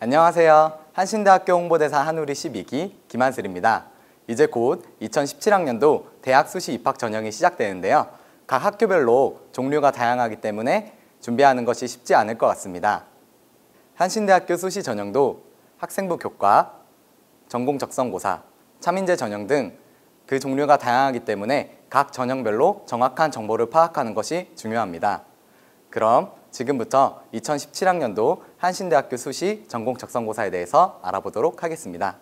안녕하세요. 한신대학교 홍보대사 한우리 12기 김한슬입니다. 이제 곧 2017학년도 대학 수시 입학 전형이 시작되는데요. 각 학교별로 종류가 다양하기 때문에 준비하는 것이 쉽지 않을 것 같습니다. 한신대학교 수시 전형도 학생부 교과, 전공 적성고사, 차민재 전형 등 그 종류가 다양하기 때문에 각 전형별로 정확한 정보를 파악하는 것이 중요합니다. 그럼 지금부터 2017학년도 한신대학교 수시 전공 적성고사에 대해서 알아보도록 하겠습니다.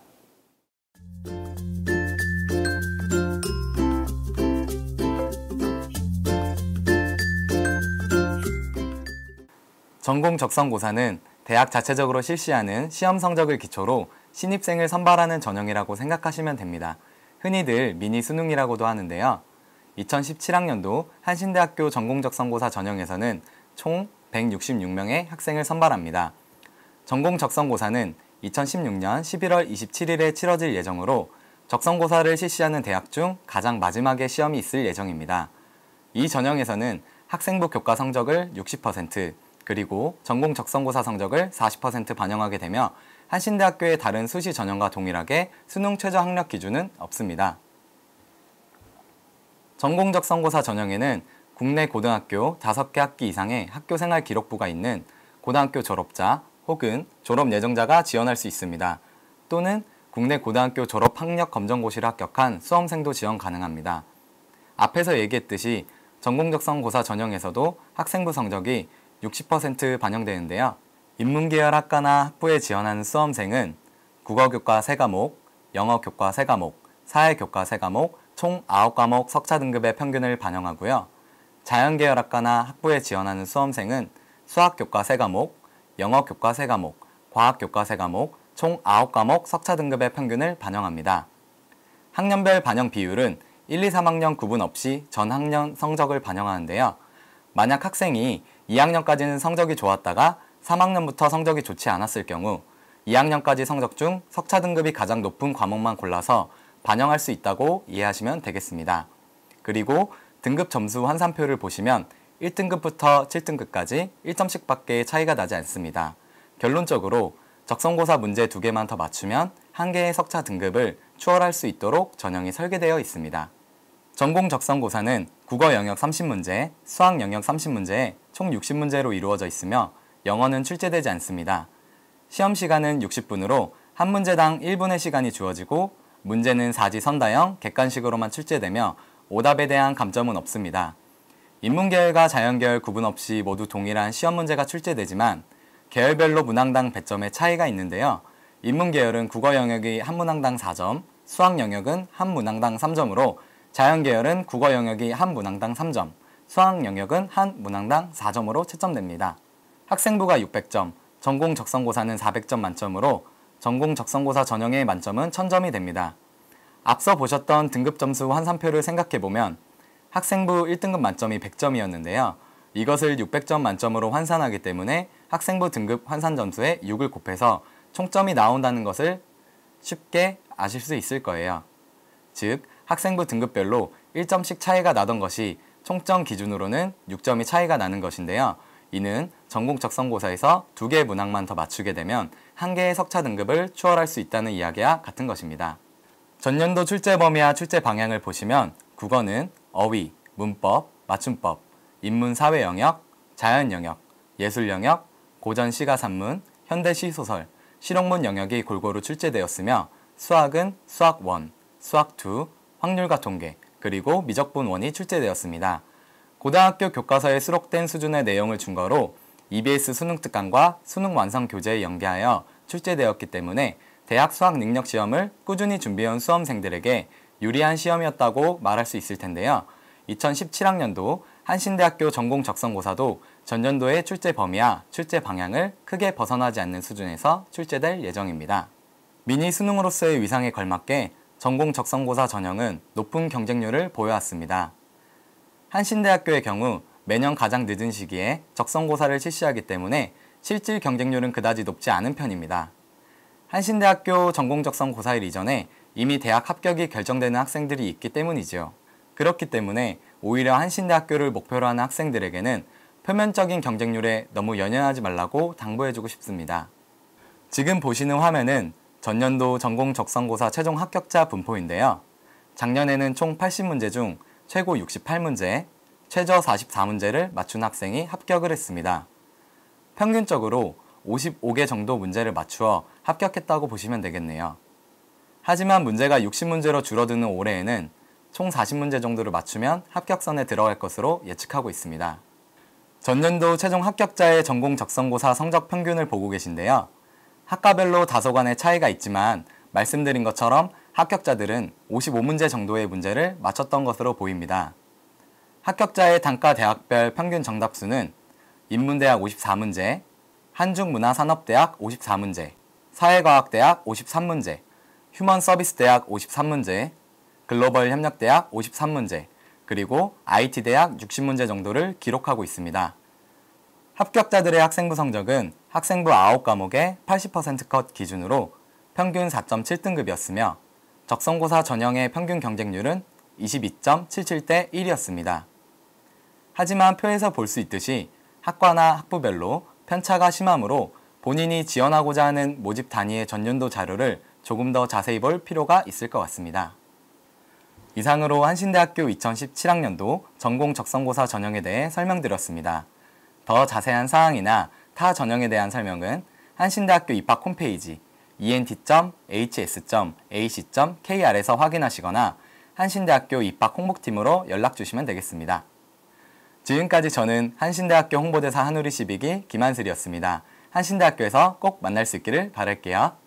전공 적성고사는 대학 자체적으로 실시하는 시험 성적을 기초로 신입생을 선발하는 전형이라고 생각하시면 됩니다. 흔히들 미니 수능이라고도 하는데요. 2017학년도 한신대학교 전공 적성고사 전형에서는 총 166명의 학생을 선발합니다. 전공 적성고사는 2016년 11월 27일에 치러질 예정으로 적성고사를 실시하는 대학 중 가장 마지막에 시험이 있을 예정입니다. 이 전형에서는 학생부 교과 성적을 60%, 그리고 전공 적성고사 성적을 40% 반영하게 되며 한신대학교의 다른 수시 전형과 동일하게 수능 최저 학력 기준은 없습니다. 전공 적성고사 전형에는 국내 고등학교 5개 학기 이상의 학교생활 기록부가 있는 고등학교 졸업자 혹은 졸업 예정자가 지원할 수 있습니다. 또는 국내 고등학교 졸업 학력 검정고시를 합격한 수험생도 지원 가능합니다. 앞에서 얘기했듯이 전공 적성고사 전형에서도 학생부 성적이 60% 반영되는데요. 인문계열 학과나 학부에 지원하는 수험생은 국어교과 3과목, 영어교과 3과목, 사회교과 3과목, 총 9과목 석차 등급의 평균을 반영하고요. 자연계열 학과나 학부에 지원하는 수험생은 수학교과 3과목, 영어교과 3과목, 과학교과 3과목, 총 9과목 석차 등급의 평균을 반영합니다. 학년별 반영 비율은 1, 2, 3학년 구분 없이 전 학년 성적을 반영하는데요. 만약 학생이 2학년까지는 성적이 좋았다가 3학년부터 성적이 좋지 않았을 경우 2학년까지 성적 중 석차 등급이 가장 높은 과목만 골라서 반영할 수 있다고 이해하시면 되겠습니다. 그리고 등급 점수 환산표를 보시면 1등급부터 7등급까지 1점씩 밖에 차이가 나지 않습니다. 결론적으로 적성고사 문제 2개만 더 맞추면 1개의 석차 등급을 추월할 수 있도록 전형이 설계되어 있습니다. 전공 적성고사는 국어 영역 30문제, 수학 영역 30문제에 총 60문제로 이루어져 있으며 영어는 출제되지 않습니다. 시험 시간은 60분으로 한 문제당 1분의 시간이 주어지고 문제는 사지선다형 객관식으로만 출제되며 오답에 대한 감점은 없습니다. 인문계열과 자연계열 구분 없이 모두 동일한 시험 문제가 출제되지만 계열별로 문항당 배점의 차이가 있는데요. 인문계열은 국어 영역이 한 문항당 4점, 수학 영역은 한 문항당 3점으로 자연계열은 국어 영역이 한 문항당 3점, 수학 영역은 한 문항당 4점으로 채점됩니다. 학생부가 600점, 전공 적성고사는 400점 만점으로 전공 적성고사 전형의 만점은 1000점이 됩니다. 앞서 보셨던 등급 점수 환산표를 생각해보면 학생부 1등급 만점이 100점이었는데요. 이것을 600점 만점으로 환산하기 때문에 학생부 등급 환산 점수에 6을 곱해서 총점이 나온다는 것을 쉽게 아실 수 있을 거예요. 즉, 학생부 등급별로 1점씩 차이가 나던 것이 총점 기준으로는 6점이 차이가 나는 것인데요. 이는 전공 적성고사에서 2개의 문항만 더 맞추게 되면 1개의 석차 등급을 추월할 수 있다는 이야기와 같은 것입니다. 전년도 출제 범위와 출제 방향을 보시면 국어는 어휘, 문법, 맞춤법, 인문 사회 영역, 자연 영역, 예술 영역, 고전 시가 산문, 현대 시소설, 실용문 영역이 골고루 출제되었으며 수학은 수학 1, 수학 2, 확률과 통계, 그리고 미적분 1이 출제되었습니다. 고등학교 교과서에 수록된 수준의 내용을 근거로 EBS 수능 특강과 수능 완성 교재에 연계하여 출제되었기 때문에 대학 수학 능력 시험을 꾸준히 준비해온 수험생들에게 유리한 시험이었다고 말할 수 있을 텐데요. 2017학년도 한신대학교 전공 적성고사도 전년도의 출제 범위와 출제 방향을 크게 벗어나지 않는 수준에서 출제될 예정입니다. 미니 수능으로서의 위상에 걸맞게 전공 적성고사 전형은 높은 경쟁률을 보여왔습니다. 한신대학교의 경우 매년 가장 늦은 시기에 적성고사를 실시하기 때문에 실질 경쟁률은 그다지 높지 않은 편입니다. 한신대학교 전공 적성고사일 이전에 이미 대학 합격이 결정되는 학생들이 있기 때문이지요. 그렇기 때문에 오히려 한신대학교를 목표로 하는 학생들에게는 표면적인 경쟁률에 너무 연연하지 말라고 당부해주고 싶습니다. 지금 보시는 화면은 전년도 전공 적성고사 최종 합격자 분포인데요. 작년에는 총 80문제 중 최고 68문제, 최저 44문제를 맞춘 학생이 합격을 했습니다. 평균적으로 55개 정도 문제를 맞추어 합격했다고 보시면 되겠네요. 하지만 문제가 60문제로 줄어드는 올해에는 총 40문제 정도를 맞추면 합격선에 들어갈 것으로 예측하고 있습니다. 전년도 최종 합격자의 전공 적성고사 성적 평균을 보고 계신데요. 학과별로 다소간의 차이가 있지만 말씀드린 것처럼 합격자들은 55문제 정도의 문제를 맞췄던 것으로 보입니다. 합격자의 단과 대학별 평균 정답수는 인문대학 54문제, 한중문화산업대학 54문제, 사회과학대학 53문제, 휴먼서비스대학 53문제, 글로벌협력대학 53문제, 그리고 IT대학 60문제 정도를 기록하고 있습니다. 합격자들의 학생부 성적은 학생부 9과목의 80%컷 기준으로 평균 4.7등급이었으며 적성고사 전형의 평균 경쟁률은 22.77대 1이었습니다. 하지만 표에서 볼 수 있듯이 학과나 학부별로 편차가 심하므로 본인이 지원하고자 하는 모집 단위의 전년도 자료를 조금 더 자세히 볼 필요가 있을 것 같습니다. 이상으로 한신대학교 2017학년도 전공 적성고사 전형에 대해 설명드렸습니다. 더 자세한 사항이나 타 전형에 대한 설명은 한신대학교 입학 홈페이지 ent.hs.ac.kr에서 확인하시거나 한신대학교 입학 홍보팀으로 연락주시면 되겠습니다. 지금까지 저는 한신대학교 홍보대사 한우리 12기 김한슬이었습니다. 한신대학교에서 꼭 만날 수 있기를 바랄게요.